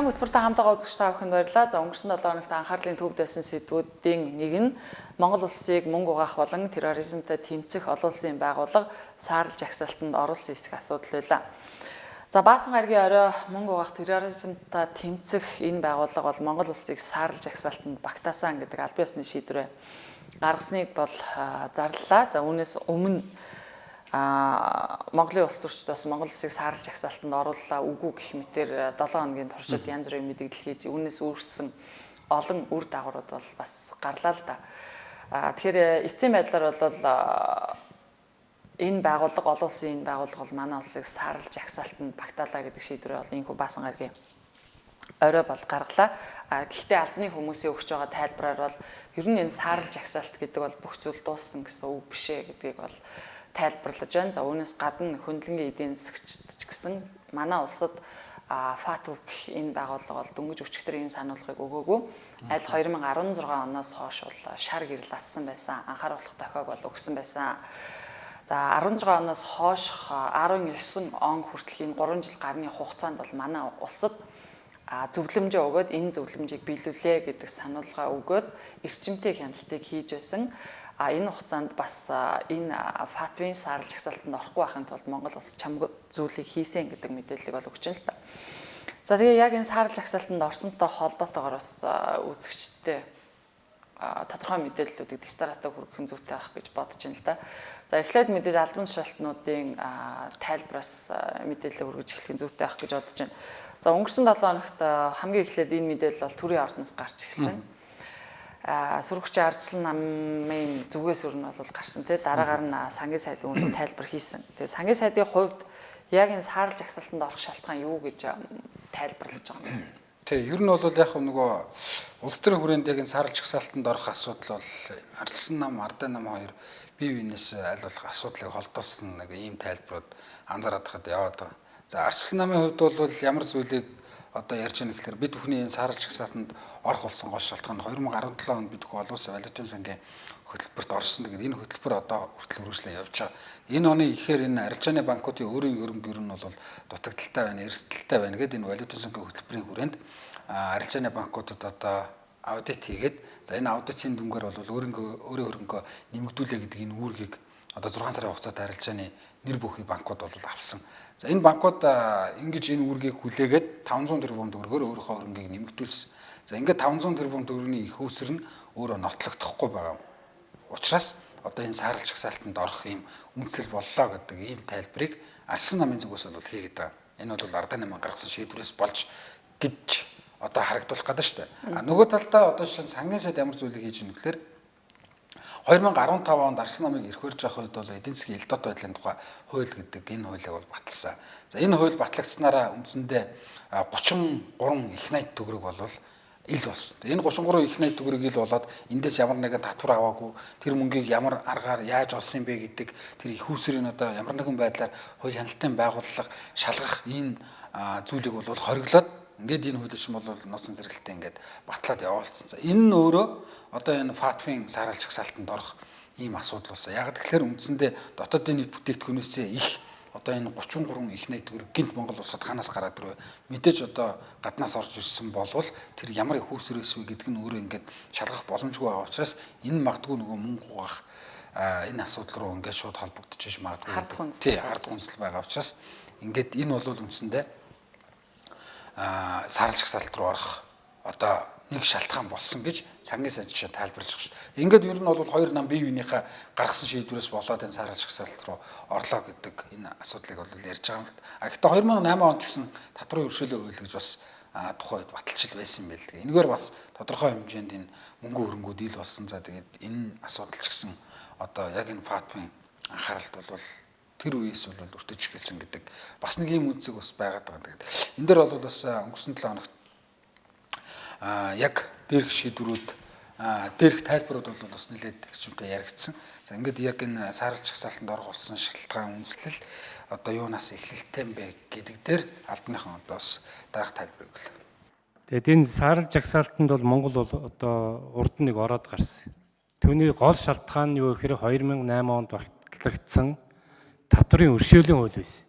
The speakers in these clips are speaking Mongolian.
Дахин хөтөлбөртэй хамтдаа үзэгч та бүхэнд баярлалаа. За өнгөрсөн 7 хоногт анхаарлын төвд байсан сэдвүүдийн нэг нь Монгол улсыг мөнгө угаах болон терроризмтай тэмцэх олон улсын байгууллага саарал жагсаалтанд оруулсан хэсэг асуудал байлаа. За баасан гаргийн орой мөнгө угаах терроризмтай тэмцэх энэ байгууллага бол Монгол улсыг саарал жагсаалтанд багтаасан гэдэг албан ёсны шийдвэрээ гаргасныг бол зарлалаа. За үүнээс өмнө Монголын улс төрчид бас Монгол улсыг саарал жагсаалтанд орууллаа үгүй гэх мэтээр 7 хоногийн туршид янз бүрийн мэдээлэл хийж үүнээс үүссэн олон үр дагаврууд бол бас гарлаа л да. Тэгэхээр эцсийн байдлаар бол энэ байгууллага олон улсын энэ байгууллага бол манай улсыг саарал жагсаалтанд багтаалаа гэдэг шийдвэрээ бол энэхүү баасан гаргийн орой бол гаргалаа. Гэхдээ албаны хүмүүсийн өгч байгаа тайлбараар бол ер нь энэ саарал жагсаалт гэдэг бол бүх зүйл дууссан гэсэн үг биш ээ гэдгийг бол тайлбарлаж байна. За үүнээс гадна хөндлөнгийн эдийн засагчд ч гэсэн манай улсад FATF гэх энэ байгууллага бол дөнгөж өчигдөр энэ сануулгыг өгөөгүй. Аль 2016 оноос хойш бол шар гэрэл ассан байсан. Анхааруулах дохиог бол өгсөн байсан. За 16 оноос хойш 19 он хүртэлх энэ 3 жил гарны хугацаанд бол манай улсад зөвлөмжөө өгөөд энэ зөвлөмжийг биелүүлээ гэдэг сануулга өгөөд эрчимтэй хяналтыг хийж байсан. Энэ хугацаанд бас энэ FATF-ийн саарал жагсаалтанд орохгүй байхын тулд Монгол улс чамд зүйлийг хийсэн гэдэг мэдээллийг бол өгч байна л та. За тэгээ яг энэ саарал жагсаалтанд орсонтой холбоотойгоор бас үзэгчдтэй тодорхой мэдээллүүдийг дистратаа хүргэх зүйтэй байх гэж бодож байна л да. За эхлээд мэдээж албан тушаалтнуудын тайлбараас мэдээлэл хүргэж эхлэх зүйтэй байх гэж бодож байна. За өнгөрсөн 7 хоногт хамгийн эхлээд энэ мэдээлэл бол төрийн ордоноос гарч ирсэн. Сурагчийн ардсан намын зүгээс өрн бол гарсан тий дараагаар нь сангийн сайдын үнэт тайлбар хийсэн. Тэгээ сангийн сайдын хувьд яг энэ саарал жагсаалтанд орох шалтгаан юу гэж тайлбарлаж байгаа юм. Тий ер нь бол яг нөгөө улс төрийн хүрээнд яг энэ саарал жагсаалтанд орох асуудал бол ардсан нам, ардын нам хоёр бие биенээс аль болох асуудлыг холдуулсан нэг ийм тайлбарууд анзаараад хад яваад байгаа. За ардсан намын хувьд бол ямар зүйлийг одоо ярьж байгаа гэхээр бид бүхний энэ саарал жагсаалтанд орох болсон гол шалтгаан 2017 онд бид бүхэн олон улсын валютын сангийн хөтөлбөрт орсон. Тэгээд энэ хөтөлбөр одоо хүртэл үргэлжлэн явж байгаа. Энэ оны ихээр энэ арилжааны банкуудын өөрийн хөрөнгө ер нь бол дутагдaltaй байна, эрсдэлтэй байна гэдэг энэ валютын сангийн хөтөлбөрийн хүрээнд арилжааны банкуудад одоо аудит хийгээд за энэ аудитын дүнгээр бол өөрийн хөрөнгөө нэмэгдүүлээ гэдэг энэ үүргийг одоо 6 сарын хугацаанд арилжааны нэр бүхий банкуд бол авсан. За энэ банкуд ингэж энэ үүргийг хүлээгээд 500 тэрбум төгрөгөөр өөрийнхөө хөрөнгийг нэмэгдүүлсэн. За ингээд 500 тэрбум төгрөгийн их үүсвэр нь өөрөө нотлогдохгүй байгаа. Учираас одоо энэ саарал жагсаалтанд орох ийм үндэслэл боллоо гэдэг ийм тайлбарыг арсан намын зүгээс бол хийгээд байгаа. Энэ бол ардын намын гаргасан шийдвэрээс болж гэж одоо харагдуулах гэдэг шүү дээ. Нөгөө талдаа одоо шинэ сангийн сайд ямар зүйлийг хийж өгнө гэхээр 2015 онд арсан намыг эрх барьж авах үед бол эдийн засгийн элдот байдлын тухай хууль гэдэг энэ хуулийг бол баталсан. За энэ хууль батлагдсанараа үндсэндээ 33 их найт төгрөг бол ил болсон. Энэ 33 их найт төгрөг ил болоод эндээс ямар нэгэн татвар аваагүй тэр мөнгийг ямар аргаар яаж олсон бэ гэдэг тэр их усрын одоо ямар нэгэн байдлаар хууль хяналтын байгууллага шалгах энэ зүйлийг бол хориглоод ингээд энэ хуулийн бол нууцсан зэрэгэлтэй ингээд батлаад явуулсан. За энэ нь өөрөө одоо энэ FATF-ийн саарал жагсаалтанд орох ийм асуудал болсон. Яг тэгэхээр үндсэндээ дотоодын нийт бүтээгдэхүүнээс их одоо энэ 33 их найт төгрөг гинт Монгол улсад ханаас гараад ирвэ. Мэдээж одоо гаднаас орж ирсэн болвол тэр ямар их үүсвэрээс вэ гэдэг нь өөрөө ингээд шалгах боломжгүй байгаа учраас энэ магадгүй нөгөө мөнгө угаах энэ асуудал руу ингээд шууд холбогдож магадгүй. Тий, ард хүнсэл байгаа учраас ингээд энэ бол үндсэндээ саарал жагсаалт руу орох одоо нэг шалтгаан болсон гэж сангийн сайд жишээ тайлбарлаж байгаа шүү. Ингээд ер нь бол хоёр нам бие биенийхээ гаргасан шийдвэрээс болоод энэ саарал жагсаалт руу орлоо гэдэг энэ асуудлыг бол ярьж байгаа юм л. Гэхдээ 2008 онд гэсэн татврын өршөөлөө хууль гэж бас тухайд баталчил байсан юм байл. Энэгээр бас тодорхой хэмжээнд энэ мөнгө хөрөнгүүд ил болсон. За тэгээд энэ асуудал ч гэсэн одоо яг энэ FATF-ийн анхааралд бол тэр үеэс бол өртөж эхэлсэн гэдэг бас нэг юм үнцэг бас байгаад байгаа. Тэгээд энэ дээр бол бас өнгөрсөн 7 хоногт яг дээрх шийдвэрүүд дээрх тайлбарууд бол бас нэлээд хэмжээтэй яригдсан. За ингээд яг энэ саарал жагсаалтанд орох болсон шалтгаан үндэслэл одоо юунаас эхлэлтэй юм бэ гэдэг дээр албаныхан одоо бас дараах тайлбарыг өглөө. Тэгээд энэ саарал жагсаалтанд бол Монгол бол одоо урд нэг ороод гарсан. Түүний гол шалтгаан нь юу гэхээр 2008 онд батлагдсан татврын өршөөлийн хууль байсан.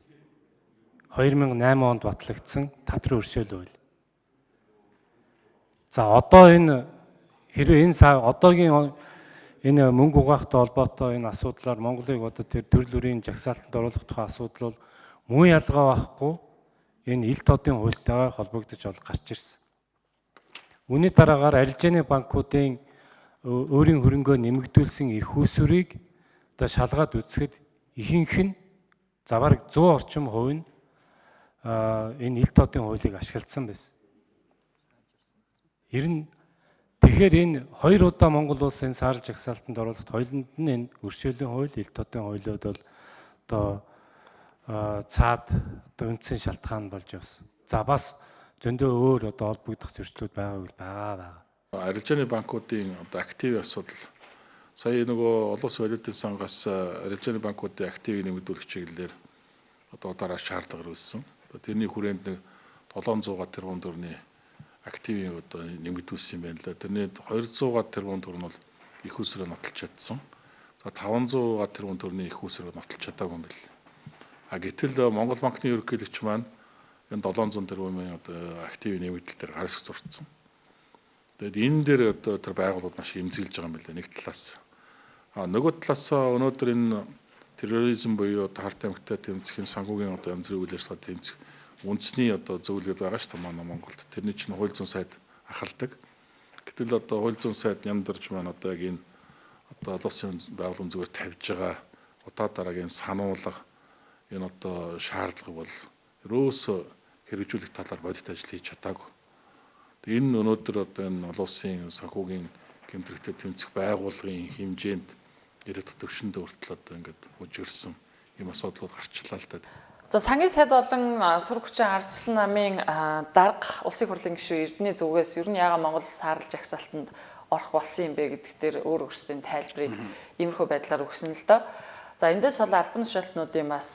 2008 онд батлагдсан татврын өршөөлийн хууль. За одоо энэ хэрвээ энэ одоогийн энэ мөнгө угаахтай холбоотой энэ асуудлаар Монголыг одоо тэр төрөл бүрийн жагсаалтанд оруулах тухай асуудал бол муу ялгаа байхгүй энэ ил тодын хуультайгаар холбогдож гарч ирсэн. Үүний дараагаар арилжааны банкуудын өөрийн хөрөнгөө нэмэгдүүлсэн их усүрийг одоо шалгаад үзэхэд ихэнх нь за бараг 100 орчим хувь нь энэ ил тодын хуулийг ашигласан байсан. Тэгэхээр энэ 2 удаа Монгол улс энэ саарал жагсаалтанд оруулахад хоёуланд нь энэ өршөөлийн хууль, ил тодын хуулиуд бол одоо цаад одоо үндсэн шалтгаан болж явсан. За бас зөндөө өөр одоо холбогдох зөрчлүүд байгаа. Арилжааны банкуудын одоо активын асуудал. Сая нөгөө улс валютын сангаас арилжааны банкуудын активыг нэмэгдүүлэх чиглэлээр одоо дараа шаардлага ирүүлсэн. Тэрний хүрээнд нэг 700 тэрбум төгрөгийн активын одоо нэмэгдүүлсэн юм байна л да. Тэрний 200 тэрбум төгрөг нь бол их усрыг нотолж чадсан. За 500 тэрбум төгрөгийн их усрыг нотолж чадаагүй юм байна. Гэтэл Монгол банкны ерөнхийлөгч маань энэ 700 тэрбумын одоо активын нэмэгдэл дээр гарах зурцсан. Тэгээд энэ дээр одоо тэр байгууллагууд маш эмзэглэж байгаа юм байна нэг талаас. Нөгөө талаас өнөөдөр энэ терроризм буюу харт амьтад тэмцэхийн санхүүгийн одоо янз бүрийн үйл ажиллагаа тэмцэх үндэсний одоо зөвлөгөөд байгаа шүү дээ манай Монголд. Тэрний чинь хууль зүйн сайд ахалдаг. Гэтэл одоо хууль зүйн сайд нямдарч маань одоо яг энэ одоо олон улсын байгууллагын зүгээр тавьж байгаа удаа дараагийн сануулга энэ одоо шаардлагыг бол ерөөсөө хэрэгжүүлэх талаар бодит ажил хийж чадаагүй. Энэ өнөөдөр одоо энэ олон улсын санхүүгийн гэмтрэхтэд тэмцэх байгууллагын хэмжээнд ирэх төвшөнд хүртэл одоо ингээд хужирсан юм асуудлууд гарчлаа л да. За сангийн сайд болон сураг хүчин ардчилсан намын дарга улсын хурлын гишүүн Эрдэнэ зүгээс ер нь яагаад Монгол саарал жагсаалтанд орох болсон юм бэ гэдэгт өөр өөрсдийн тайлбарыг иймэрхүү байдлаар өгсөн л доо. За эндээс бол албан тушаалтнуудын бас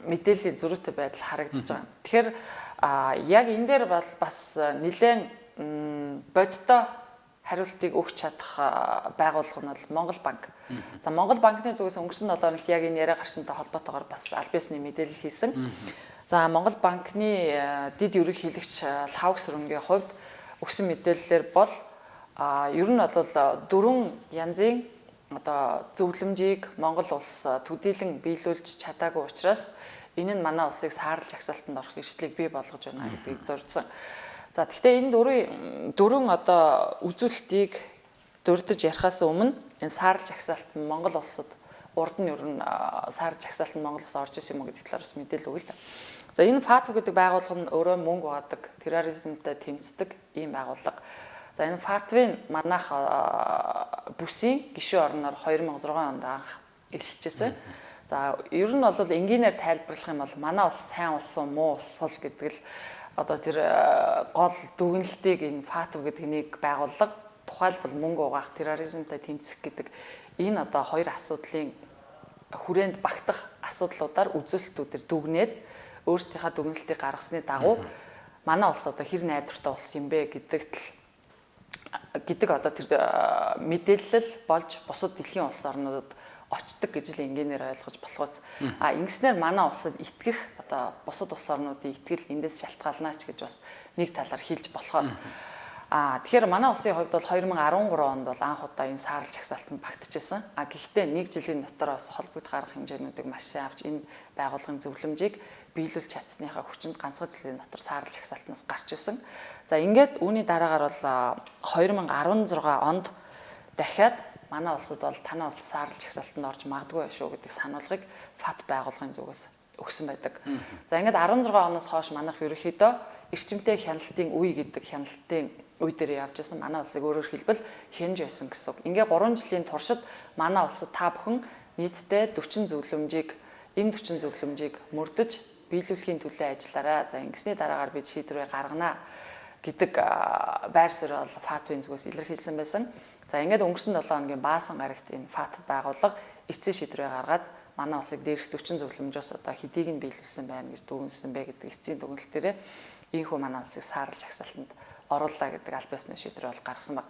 мэдээллийн зөрүүтэй байдал харагдаж байгаа. Тэгэхээр яг энэ дээр бол бас нэлээд бодиттой хариултыг өгч чадах байгууллага нь бол Монгол банк. За Монгол банкны зүгээс өнгөрсөн 7 хоногт яг энэ яриа гарсантай холбоотойгоор бас аль биесны мэдээлэл хийсэн. За Монгол банкны дид ерөнхийлөгч Лхагва сүрэнгийн хувьд өгсөн мэдээллээр бол ер нь бол 4 янзын одоо зөвлөмжийг Монгол улс төдийлөн биелүүлж чадаагүй учраас энэ нь манай улсыг саарал жагсаалтанд орох эрсдлийг бий болгож байна гэдгийг дурдсан. За гэхдээ энэ дөрвөн одоо үзүүлэлтийг дурдж ярихаас өмнө энэ саарал жагсаалтанд Монгол улсад урд нь ер нь саарал жагсаалтанд Монгол улс орж исэн юм уу гэдэг талаар бас мэдээлэл өгье л да. За энэ FATF гэдэг байгууллага нь өөрөө мөнгө угаадаг, терроризмтай тэмцдэг ийм байгууллага. За энэ FATF-ийн манайх бүсийн гишүүн орноор 2006 онд анх элсэжсэн. За ер нь бол энгийнээр тайлбарлах юм бол манай улс сайн улс уу муу улс бол гэдэг л одоо тэр гол дүгнэлтийг энэ FATF гэдэг нэг байгууллага тухайлбал мөнгө угаах, терроризмтай тэмцэх гэдэг энэ одоо хоёр асуудлын хүрээнд багтах асуудлуудаар үзүүлэлтүүдээр дүгнээд өөрсдийнхээ дүгнэлтийг гаргасны дагуу манай улс одоо хэр найдвартай улс юм бэ гэдэг одоо тэр мэдээлэл болж бусад дэлхийн улс орнуудад очдог гэж л энгийнээр ойлгож болохоос ингэснээр манай улсад итгэх одоо бусад улс орнуудын итгэл эндээс шалтгаалнаач гэж бас нэг талаар хэлж болохоор тэгэхээр манай улсын хувьд бол 2013 онд бол анх удаа энэ саарал жагсаалтанд багтчихсан. Гэхдээ нэг жилийн дотор бас холбогд гарах хэмжээнүүдийг маш сайн авч энэ байгууллагын зөвлөмжийг биелүүлж чадсныхаа хүчинд ганцхан жилийн дотор саарал жагсаалтнаас гарч ирсэн. За ингээд үүний дараагаар бол 2016 онд дахиад манай улсад бол танай улс саарал жагсаалтанд орж магадгүй шүү гэдэг сануулгыг FATF байгууллагын зүгээс өгсөн байдаг. За ингээд 16 оноос хойш манайх ерөнхийдөө эрчимтэй хяналтын үе гэдэг хяналтын үе дээр явж байсан. Манай улсыг өөрөөр хэлбэл хянж байсан гэсэн үг. Ингээ 3 жилийн туршид манай улсад та бүхэн нийтдээ 40 зөвлөмжийг мөрдөж биелүүлэхийн төлөө ажиллаарай. За ингэсний дараагаар бид шийдвэрээ гарганаа гэдэг байр суурь бол FATF-ийн зүгээс илэрхийлсэн байсан. За ингээд өнгөрсөн 7 хоногийн баасан гарагт энэ FATF байгууллага эцсийн шийдвэрээ гаргаад манай улсыг дээрх 40 зөвлөмжөөс одоо хэдийг нь биелүүлсэн байна гэж дүгнсэн бэ гэдэг эцсийн дүгнэлтээрээ ийхүү манай улсыг саарал жагсаалтанд оруулаа гэдэг аль биесны шийдвэр бол гаргасан баг.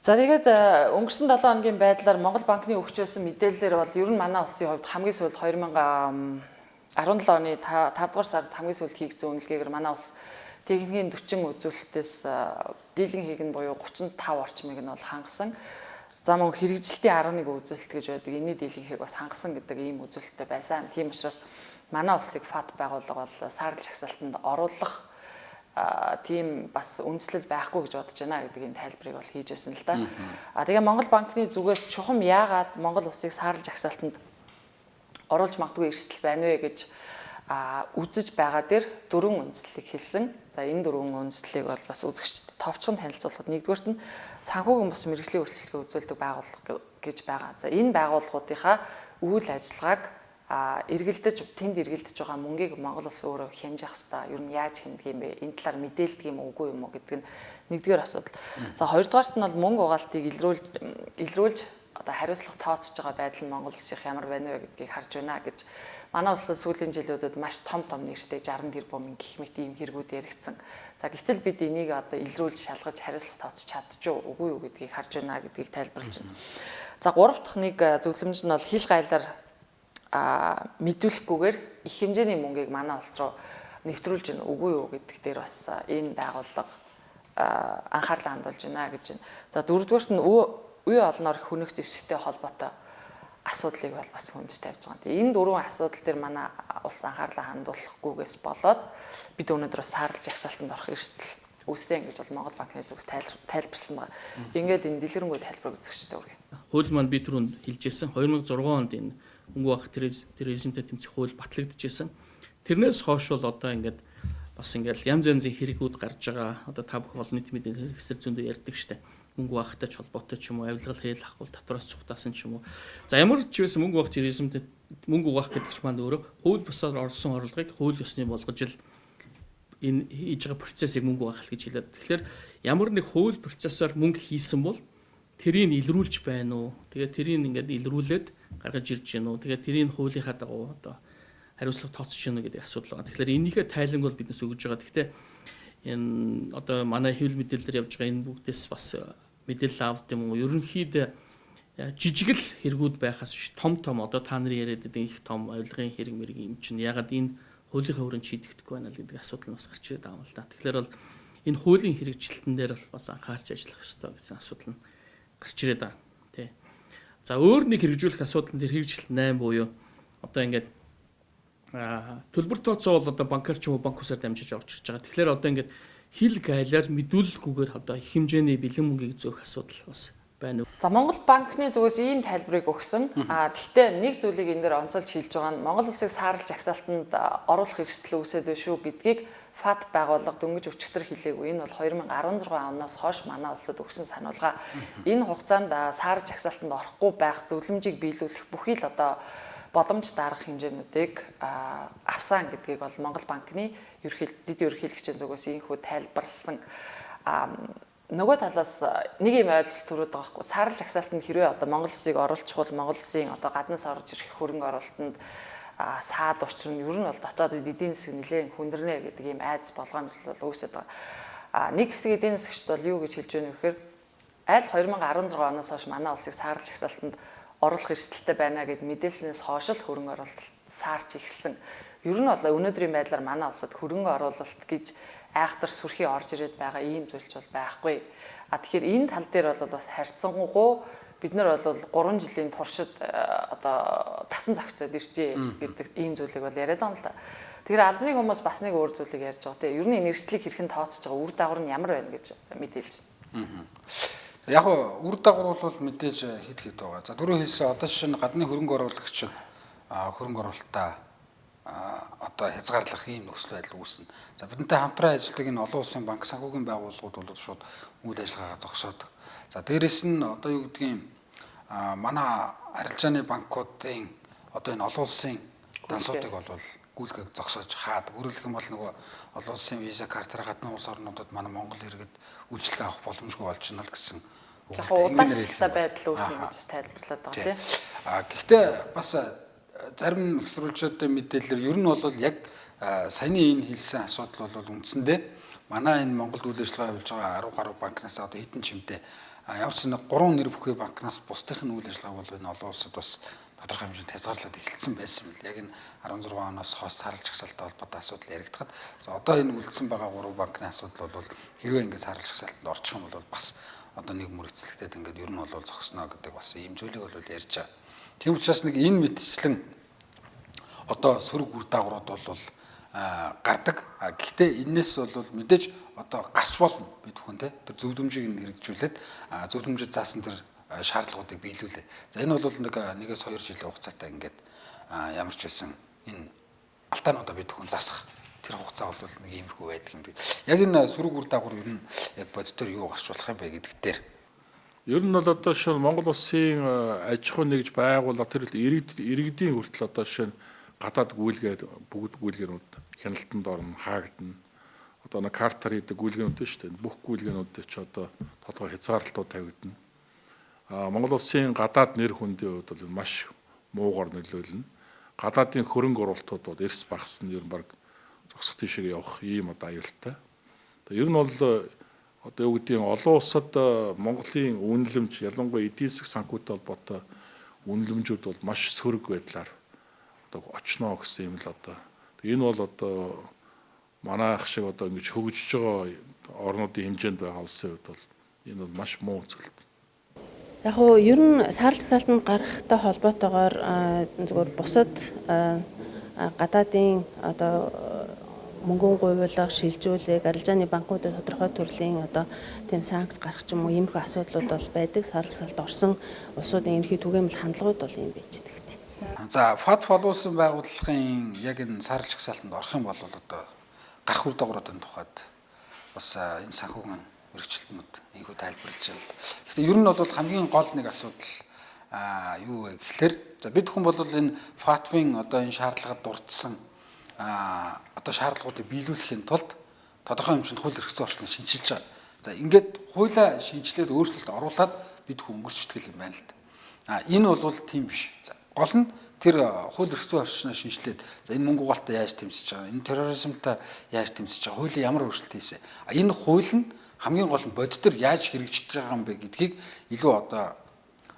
За тэгээд өнгөрсөн 7 хоногийн байдлаар Монгол банкны өгч байсан мэдээлэлээр бол ер нь манай улсын хувьд хамгийн сүүлд 2017 оны 5 дугаар сард хамгийн сүүлд хийгдсэн үнэлгээгээр манай улс техникийн 40 үзүүлэлтээс дийлэн хийх нь буюу 35 орчмыг нь бол хангасан. За мөн хэрэгжилтийн 11 үзүүлэлт гэж байдаг. Энэний дийлэн хийх бас хангасан гэдэг ийм үзүүлэлттэй байсан. Тийм учраас манай улсыг FATF байгууллага бол саарал жагсаалтанд оруулах тийм бас үндэслэл байхгүй гэж бодож байна гэдэг энэ тайлбарыг бол хийжсэн л да. Тэгээ Монгол банкны зүгээс чухам яагаад Монгол улсыг саарал жагсаалтанд оруулж магадгүй эрсдэл байна вэ гэж үзэж байгаа дээр 4 үндэслэлийг хэлсэн. За энэ 4 үндэслэлийг бол бас үзэгчдэд товчхон танилцуулахад нэгдүгээрт нь санхүүгийн бус мэргэжлийн үйлчлэгээ үзүүлдэг байгууллага гэж байгаа. За энэ байгууллагуудынхаа үйл ажиллагааг эргэлдэж тэнд эргэлдэж байгаа мөнгийг Монгол улс өөрөө хянжих хэвээр ер нь яаж хэмнэх юм бэ? Энэ талаар мэдээлдэг юм үгүй юм уу гэдэг нь нэгдүгээр асуудал. За хоёрдугаарт нь бол мөнгө угаалтыг илрүүлж одоо хариуцлага тооцож байгаа байдал нь Монгол улсынх ямар байна вэ гэдгийг харж байна гэж манай улсад сүүлийн жилүүдэд маш том нэртэй 60 тэрбум гэх мэт ийм хэрэгүүд яригдсан. За гэтэл бид энийг одоо илрүүлж шалгаж хариуцлага тооцож чадчих үгүй юу гэдгийг харж байна гэдгийг тайлбарлаж байна. За гурав дахь нэг зөвлөмж нь бол хил гайлаар мэдүүлэхгүйгээр их хэмжээний мөнгийг манай улс руу нэвтрүүлж байна үгүй юу гэдэг дээр бас энэ байгууллага анхаарлаа хандуулж байна гэж байна. За дөрөвдүгээрт нь үе олноор хүнэх зэвсэгтэй холбоотой асуудлыг бол бас хүндж тавьж байгаа. Тэгээ энэ 4 асуудал дээр манай улс анхаарлаа хандуулахгүйгээс болоод бид өнөөдөр саарал жагсаалтанд орох эрсдэл үүсэн гэж бол Монгол банкны зүгээс тайлбарсан байна. Ингээд энэ дэлгэрэнгүй тайлбар үзэгчтэй үргэлж. Хууль маань би түрүүнд хэлжсэн 2006 онд энэ мөнгө авах терроризмтэй тэмцэх хууль батлагдчихсэн. Тэрнээс хойш бол одоо ингээд бас ингээд янз янзын хэрэгүүд гарч байгаа. Одоо та бүхэн олон нийтийн мэдээлэл хэрэгсэл зөндөө ярьдаг штеп. Мөнгө авахтай ч холбоотой ч юм уу, авилгал хэл ахвал татвараас цугтаасан ч юм уу. За ямар ч байсан мөнгө авах терроризмтэй мөнгө угаах гэдэг ч маань өөрөө хууль бусаар орсон орлогыг хууль ёсны болгож л энэ хийж байгаа процессыг мөнгө угаах гэж хэлээд. Тэгэхээр ямар нэг хууль процессор мөнгө хийсэн бол тэрийг илрүүлж байна уу? Тэгээ тэрийг ингээд илрүүлээд гаргаж ирж гэнэ үү? Тэгээ тэрийг хуулийнхаа дагуу одоо хариуцлага тооцож гэнэ гэдэг асуудал байна. Тэгэхээр энийхээ тайланг бол биднес өгж байгаа. Гэхдээ энэ одоо манай хэвлэл мэдээлэлээр явж байгаа энэ бүгдээс бас мэдээлэл авд юм уу? Ерөнхийдөө жижигэл хэрэгүүд байхаас том одоо та нарын яриад байгаа их том авилгын хэрэг мэрэг юм чинь ягаад энэ хуулийнхаа хүрээнд шийдэгдэхгүй байна л гэдэг асуудал нь бас гарч ирээд байгаа юм л да. Тэгэхээр бол энэ хуулийн хэрэгжилтэн дээр бол бас анхаарч ажиллах ёстой гэсэн асуудал нь гарч ирээд байгаа. Тий. За өөр нэг хэрэгжүүлэх асуудал нь хэрэгжилт 8 буюу одоо ингээд төлбөр тооцоо бол одоо банкар ч юм уу банк усаар дамжиж орж ирж байгаа. Тэгэхээр одоо ингээд хил гайлаар мэдүүлэлгүйгээр одоо их хэмжээний бэлэн мөнгийг зөөх асуудал бас байна уу? За Монгол банкны зүгээс ийм тайлбарыг өгсөн. Гэхдээ нэг зүйлийг энэ дээр онцолж хэлж байгаа нь Монгол улсыг саарал жагсаалтанд оруулах эрсдэл үүсээд байна шүү гэдгийг FATF байгууллага дөнгөж өчигдөр хэлээгүй. Энэ бол 2016 оноос хойш манай улсад өгсөн сануулга. Энэ хугацаанд саарал жагсаалтанд орохгүй байх зөвлөмжийг биелүүлэх бүхий л одоо боломж дарах хэмжээнүүдийг авсан гэдгийг бол Монгол банкны дэд ерөнхийлөгчийн зүгээс ийхүү тайлбарлсан. Нөгөө талаас нэг юм ойлголт төрөд байгаа хгүй. Саарал жагсаалтанд хэрвээ одоо Монгол улсыг оруулчих бол Монгол улсын одоо гаднаас орж ирэх хөрөнгө оруулалтанд саад учир нь ер нь бол дотоод эдийн засаг нэлээд хүндэрнэ гэдэг ийм айдас болгоомжлол бол үүсэж байгаа. Нэг хэсэг эдийн засагчд бол юу гэж хэлж байна вэ гэхээр аль 2016 оноос хойш манай улсыг саарал жагсаалтанд оруулах эрсдэлтэй байна гэд мэдээлснээс хойш л хөрөнгө оруулалт саарч ихсэн. Ер нь бол өнөөдрийн байдлаар манай улсад хөрөнгө оруулалт гэж айхтар сүрхий орж ирээд байгаа ийм зүйлч бол байхгүй. Тэгэхээр энэ тал дээр бол бас харьцангуй бид нар бол 3 жилийн туршид одоо тасан зохицоод иржээ гэдэг ийм зүйлийг бол яриад байгаа юм л да. Тэгэхээр албаны хүмүүс бас нэг өөр зүйлийг ярьж байгаа тийм. Ер нь энэ эрсдлийг хэрхэн тооцож байгаа үр дагавар нь ямар байна гэж мэдээлж байна. Яг үр дагавар бол мэдээж хэд байгаа. За түрүү хэлсэн одоо жишээ нь гадны хөрөнгө оруулагчид хөрөнгө оруулалтаа одоо хязгаарлах ийм нөхцөл байдал үүснэ. За бидэнтэй хамтран ажилладаг энэ олон улсын банк санхүүгийн байгууллагууд бол шууд үйл ажиллагаагаа зогсоодог. За дээрэс нь одоо юу гэдгийг манай арилжааны банкуудын одоо энэ олон улсын дансуудыг бол гүйлгээ зогсоож хаад өөрөлдөх юм бол нөгөө олон улсын виза картаар гадны улс орнуудад манай Монгол иргэд үйлчлэг авах боломжгүй болж байна л гэсэн удаанчлалтай байдал үүснэ гэж тайлбарлаад байгаа тийм. Гэхдээ бас зарим хэсрүүлчүүдийн мэдээлэлээр ер нь бол яг саяны энэ хэлсэн асуудал бол үндсэндээ манай энэ Монголд үйл ажиллагаа явуулж байгаа 10 гаруй банкнаас одоо хэдэн чимтэй ямар ч нэг 3 нэр бүхий банкнаас бусдынх нь үйл ажиллагаа бол энэ олон улсад бас тодорхой хэмжээнд хязгаарлаад эхэлсэн байсан юм л. Яг энэ 16 оноос хойш саарал жагсаалттай холбоотой асуудал яригдахад за одоо энэ үлдсэн байгаа 3 банкны асуудал бол хэрвээ ингээд саарал жагсаалтанд орчих юм бол бас одоо нэг мөр эцэлэгдээд ингээд ер нь бол зогсноо гэдэг бас ийм зүйлийг бол ярьж байгаа. Тийм учраас нэг энэ мэтчлэн одоо сөрөг үр дагаврууд бол гардаг. Гэхдээ энэс бол мэдээж одоо гарч болно бид бүхэн тэр зөвлөмжийг нь хэрэгжүүлээд зөвлөмжөд заасан тэр шаардлагуудыг биелүүлээ. За энэ бол нэгээс 2 жилийн хугацаатай ингээд ямар ч байсан энэ алтаануудаа бид бүхэн засах тэр хугацаа бол нэг иймэрхүү байдаг юм би. Яг энэ сөрөг үр дагавар ер нь яг бодитоор юу гарч болох юм бэ гэдэг дээр. Ер нь бол одоо шил Монгол улсын аж ахуй нэгж байгууллага тэр иргэдийн хүртэл одоо шил гадаад гүйлгээд бүгд гүйлгээнүүд хяналтанд орно, хаагдана. Одоо нэг картаар хийдэг гүйлгээнүүд шүү дээ. Бүх гүйлгээнүүд ч одоо тодорхой хязгаарлалтууд тавигдана. Монгол улсын гадаад нэр хүндийн хувьд бол маш муугар нөлөөлнө. Гадаадын хөрөнгө оруулалтууд бол эрс багасна, ер нь баг зогсох тийшээ явах ийм одоо аюултай. Ер нь бол одоо юу гэдгийг олон улсад Монголын үнэлэмж ялангуяа эдийн засаг санхүүтэй холбоотой үнэлэмжүүд бол маш сөрөг байдлаар одоо очноо гэсэн юм л одоо. Энэ бол одоо манай ах шиг одоо ингэж хөгжиж байгаа орнуудын хэмжээнд байгаа улсын хувьд бол энэ бол маш муу зүйл. Яг уу ер нь саарал жагсаалтанд гарахтай холбоотойгоор зөвхөн бусад гадаадын одоо мөнгөн гуйвуулга шилжүүлэг арилжааны банкуудад тодорхой төрлийн одоо тийм санкц гарах ч юм уу иймэрхүү асуудлууд бол байдаг. Саарал жагсаалт орсон улсуудын ерөнхий түгээмэл хандлагууд бол юм байж дээ. За FATF олуулсан байгууллагын яг энэ саарал жагсаалтанд орох юм бол одоо гарах үр дагавруудын тухайд бас энэ санхүүгийн мэрэгчлэлтнүүд ийхүү тайлбарлаж байна л да. Гэхдээ ер нь бол хамгийн гол нэг асуудал юу вэ гэхээр за бид хүн бол энэ FATF-ийн одоо энэ шаардлагад дурдсан одоо шаардлагуудыг биелүүлэхийн тулд тодорхой хэмжээнд хууль эрх зүйн орчныг шинжилж байгаа. За ингээд хуулиа шинжилээд өөрчлөлт оруулаад бид хүн өнгөрчдөг юм байна л да. Энэ бол тийм биш. За гол нь тэр хууль эрх зүйн орчныг шинжилээд за энэ мөнгө угаалтаа яаж тэмцэж байгаа, энэ терроризмтай яаж тэмцэж байгаа, хуулийн ямар өөрчлөлт хийсэн. Энэ хууль нь хамгийн гол нь бодитоор яаж хэрэгжиж байгаа юм бэ гэдгийг илүү одоо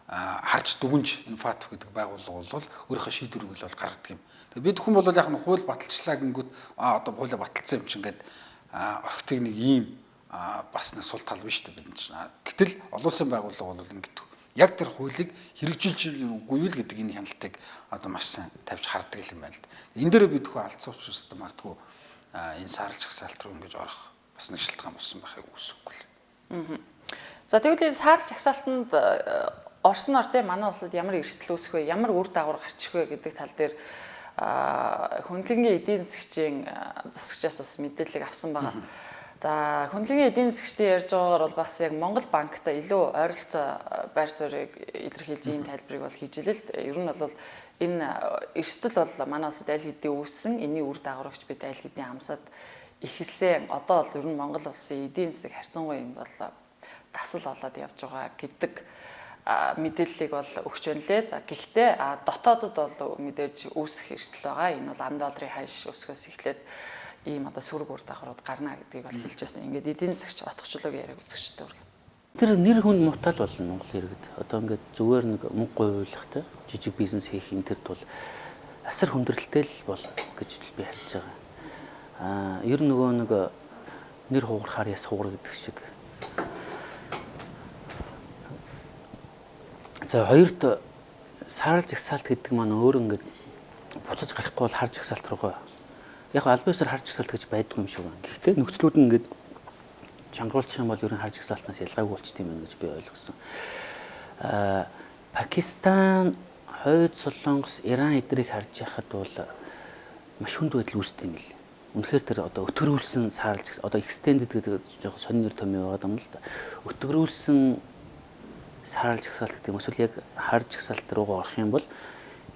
харж дүгнж энэ FATF гэдэг байгууллага бол өөрийнхөө шийдвэрийг бол гаргадаг юм. Тэгээ бид хүн бол яг нь хууль баталчлаа гингүүд одоо хуулиа баталсан юм чинь ингээд орхитыг нэг ийм бас нэг сул тал биш үү бид чинь. Гэтэл олон улсын байгууллага бол ингээд яг тэр хуулийг хэрэгжүүлж үгүй л гэдэг энэ хяналтыг одоо маш сайн тавьж хардаг юм байна л да. Энэ дээр бид хүн алдсан учраас одоо магадгүй энэ саарал жагсаалт руу ингэж орох бас нэг шалтгаан болсон байхыг үсэхгүй л. За тэгвэл энэ саарал жагсаалтанд орсноор тийм манай улсад ямар эрсдэл үүсэх вэ, ямар үр дагавар гарчих вэ гэдэг тал дээр хөндлөнгийн эдийн засгчийн засагчаас бас мэдээлэл авсан байгаа. За хөндлөнгийн эдийн засгчдын ярьж байгаагаар бол бас яг Монгол банктай илүү ойролцоо байр суурийг илэрхийлж ийм тайлбарыг бол хийж илээ л. Ер нь бол энэ эрсдэл бол манай улсад аль хэдийн үүссэн, энэний үр дагаврагч бид аль хэдийн амсаад эхэлсэн. Одоо бол ер нь Монгол улсын эдийн засаг харьцангуй юм бол тасал болоод явж байгаа гэдэг мэдээллийг бол өгч байна лээ. За гэхдээ дотоодод бол мэдээж үүсэх эрсдэл байгаа. Энэ бол ам долларын хойш өсгөөс эхлээд ийм одоо сөрөг үр дагаврууд гарна гэдгийг бол хэлж байсан. Ингээд эдийн засагч отгочлог яриаг үзэгчтэй үргэлж. Тэр нэр хүнд мутал болно Монгол иргэд. Одоо ингээд зүгээр нэг мөнгө гуйвуулахтай жижиг бизнес хийх энэ төр тул асар хүндрэлтэй л болно гэж би харж байгаа. Ер нь нөгөө нэг нэр хугарахаар яс хугар гэдэг шиг. За хоёрт саарал жагсаалт гэдэг маань өөр ингээд буцаж гарахгүй бол хар жагсаалт руугаа. Яг аль биесээр хар жагсаалт гэж байдгүй юм шиг байна. Гэхдээ нөхцлүүд нь ингээд чангаруулчих юм бол ер нь хар жагсаалтнаас ялгаагүй болчт юм байна гэж би ойлгосон. Пакистан, Хойд Солонгос, Иран эдрийг харж яхад бол маш хүнд байдал үүсдэг юм л. Үнэхээр тэр одоо өтгөрүүлсэн саарал жагсаалт одоо extended гэдэг жоохон сонир томьёо байгаа юм л да. Өтгөрүүлсэн саарал жагсаалт гэдэг юм эсвэл яг хар жагсаалт руугаа орох юм бол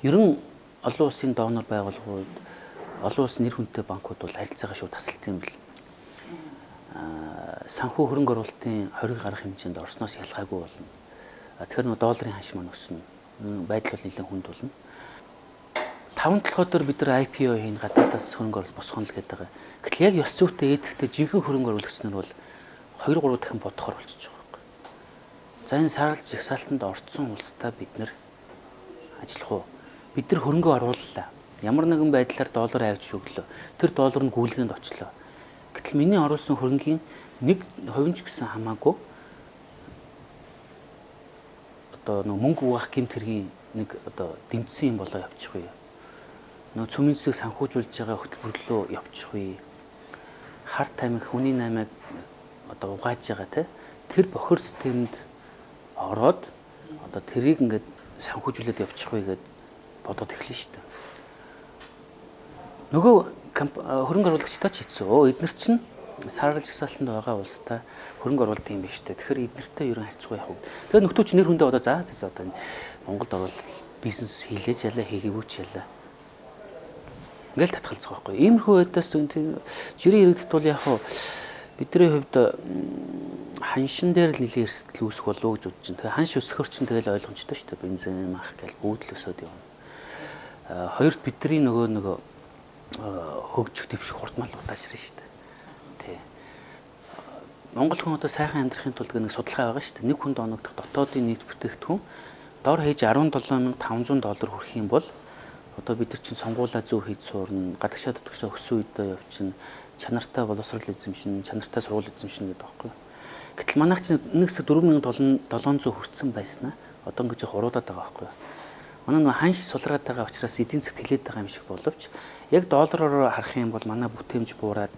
ер нь олон улсын донор байгууллагууд, олон улсын нэр хүндтэй банкуд бол харилцаагаа шууд тасалдсан юм бэл. Санхүү хөрөнгө оруулалтын хориг гарах хэмжээнд орсноос ялгаагүй болно. Тэгэхээр нөө долларын ханш маань өснө. Байдал бол нэлээд хүнд болно. 5 толгойдор бид нар IPO хийн гадаадаас хөрөнгө оруулалт босгоно л гэдэг байгаа. Гэтэл яг ёс зүйтэй эдгэгтэй жинхэнэ хөрөнгө оруулагч нар бол 2-3 дахин бодохоор болчихж байгаа. За энэ саарал жагсаалтанд орцсон улстай бид нэр ажиллах уу? бид нар хөрөнгө орууллаа. Ямар нэгэн байдлаар доллар авч өглөө. Тэр доллар нь гүйлгээнд очлоо. Гэтэл миний оруулсан хөрөнгийн 1% ч гэсэн хамаагүй одоо мөнгө угаах гэмт хэргийн нэг одоо дэмжсэн юм болоо явчих уу. Цөмийн засаг санхүүжүүлж байгаа хөтөлбөрлөө явчих уу. Харт тамхи хүний наймыг одоо угааж байгаа тэр бохир системд ороод одоо тэрийг ингээд санхүүжүүлээд явчих уу гэдээ бодоод эхлэн шүү дээ. Нөгөө хөрөнгө оруулагчтай ч хэцүү. Эдгээр чинь саарал жагсаалтанд байгаа улстай хөрөнгө оруулалт юм биш үү. Тэгэхээр эднэртэй ерөн харьцгүй явах уу. Тэгэхээр нөхдөөч нэр хүндээ одоо за одоо Монголд орвол бизнес хийлээж ялаа хийгээгүй ч ялаа. Ингээл татгалзах байхгүй. Иймэрхүү байдаас жирийн иргэдэд бол яг бидний хувьд ханшин дээр л нэлээд эрсдэл үүсэх болов уу гэж бодож байна. Тэгээ ханш өсөхөр чинь тэгэл ойлгомжтой шүү дээ. Бензин мах гэл бүүдэл өсөд явна. Хоёрт бидний нөгөө хөгжих дэвших хурдмалуудаа ширнэ шүү дээ. Тий. Монгол хүн одоо сайхан амьдрахын тулд нэг судалгаа байгаа шүү дээ. Нэг хүнд оногдох дотоодын нийт бүтээгдэхүүн дор хаяж $17,500 хүрэх юм бол одоо бид нар чинь сонгуулаа зөв хийж суурна, гадагшаад төгсөө өссөн үедээ явчихна, чанартай боловсрол эзэмшин, чанартай сургууль эзэмшин гэдэг байхгүй. Гэтэл манайх чинь нэг хэсэг 4,700 хүрсэн байснаа одоо ингэж уруудаад байгаа байхгүй. Манай нөө ханш сулраад байгаа учраас эдийн засгт хилээд байгаа юм шиг боловч яг доллараар харах юм бол манай бүтээмж буураад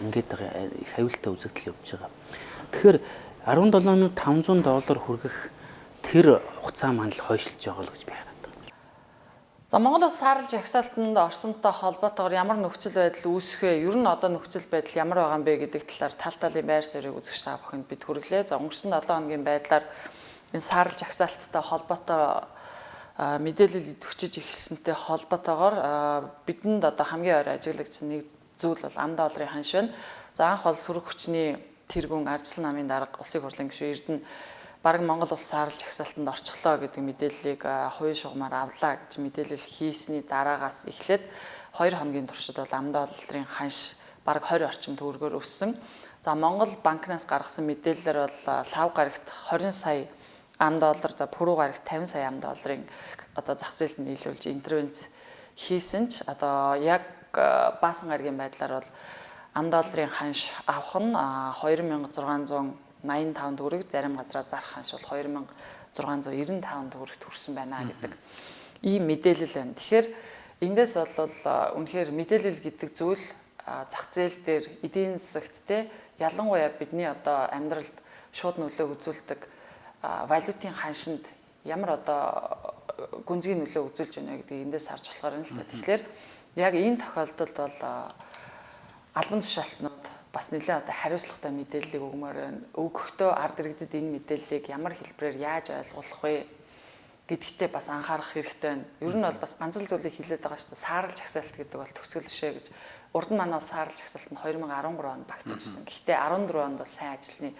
ингээд их аюултай үзэгдэл явж байгаа. Тэгэхээр $17,500 хүргэх тэр хугацаа маань л хойшилж байгаа л гэж би хараад байна. За Монгол улс саарал жагсаалтанд орсонтой холбоотойгоор ямар нөхцөл байдал үүсэх вэ? Ер нь одоо нөхцөл байдал ямар байгаа юм бэ гэдэг талаар тал талын байр суурийг үзэгч та бүхэнд бид хүргэлээ. За өнгөрсөн 7 хоногийн байдлаар энэ саарал жагсаалттай холбоотой мэдээлэл идэвхжиж эхэлсэнтэй холбоотойгоор бидэнд одоо хамгийн ойр ажиглагдсан нэг зүйл бол ам долларын ханш байна. За анх бол сөрөг хүчний тэргүүн ардчилсан намын дарга улсын хурлын гишүүн Эрдэнэ бараг Монгол улс саарал жагсаалтанд орчихлоо гэдэг мэдээллийг хувийн шугамаар авлаа гэж мэдээлэл хийсний дараагаас эхлээд 2 хоногийн туршид бол ам долларын ханш бараг 20 орчим төгрөгөөр өссөн. За Монгол банкнаас гаргасан мэдээлэлээр бол лав гарагт 20 сая ам доллар, за пүрэв гарагт 50 сая ам долларын одоо зах зээлд нийлүүлж интервенц хийсэн ч одоо яг баасан гарагийн байдлаар бол ам долларын ханш авах нь 2,685 төгрөг, зарим газраа зарах ханш бол 2,695 төгрөгт хүрсэн байна гэдэг ийм мэдээлэл байна. Тэгэхээр эндээс бол үнэхээр мэдээлэл гэдэг зүйл зах зээл дээр эдийн засагт ялангуяа бидний одоо амьдралд шууд нөлөө үзүүлдэг валютын ханшинд ямар одоо гүнзгий нөлөө үзүүлж байна гэдгийг эндээс харж болохоор юм л та. Тэгэхээр яг энэ тохиолдолд бол албан тушаалтнууд бас нэлээд одоо хариуцлагатай мэдээллийг өгөхдөө ард иргэдэд энэ мэдээллийг ямар хэлбэрээр яаж ойлгох вэ гэдэгтээ бас анхаарах хэрэгтэй байна. Ер нь бол бас ганц л зүйлийг хэлээд байгаа шүү дээ. Саарал жагсаалт гэдэг бол төгсгөл бишээ гэж. Урд нь манай саарал жагсаалт нь 2013 онд багтажсэн. Гэхдээ 14 онд бол сайн ажилласны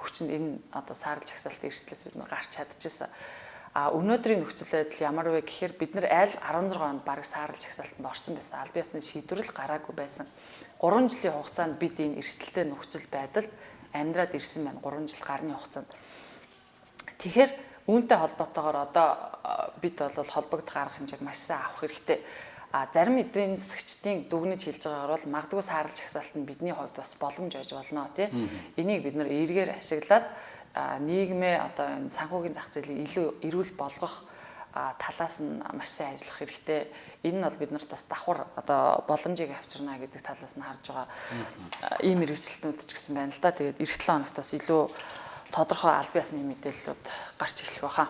хүчинд энэ одоо саарал жагсаалтын эрсдлээс бид нар гарч чадчихсан. Өнөөдрийн нөхцөл байдал ямар вэ гэхээр бид нар аль 16 онд бараг саарал жагсаалтанд орсон байсан. Аль биесны шийдвэрлэл гараагүй байсан. 3 жилийн хугацаанд бид энэ эрсдэлтэй нөхцөл байдалд амьдраад ирсэн байна. 3 жил гарны хугацаанд. Тэгэхээр үүнтэй холбоотойгоор одоо бид бол холбогдох арга хэмжээг маш сайн авах хэрэгтэй. Зарим эдийн засагчдын дүгнэж хэлж байгаагаар бол магадгүй саарал жагсаалт нь бидний хувьд бас боломж байж болно тий. Энийг бид нэр эргээр ашиглаад нийгмээ одоо энэ санхүүгийн зах зээлийг илүү эрүүл болгох талаас нь маш сайн ажиллах хэрэгтэй. Энэ нь бол бид нарт бас давхар одоо боломжийг авчирна гэдэг талаас нь харж байгаа ийм эрсдэлтнүүд ч гэсэн байна л да. Тэгээд эх 7 хоногт бас илүү тодорхой аль биесны мэдээллүүд гарч эхлэх байхаа.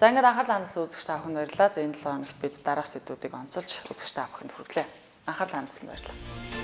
За ингээд анхаарал хандсан үзэгч та бүхэнд баярлалаа. За энэ 7 хоногт бид дараах сэдвүүдийг онцолж үзэгч та бүхэнд хүргэлээ. Анхаарал хандсанд баярлалаа.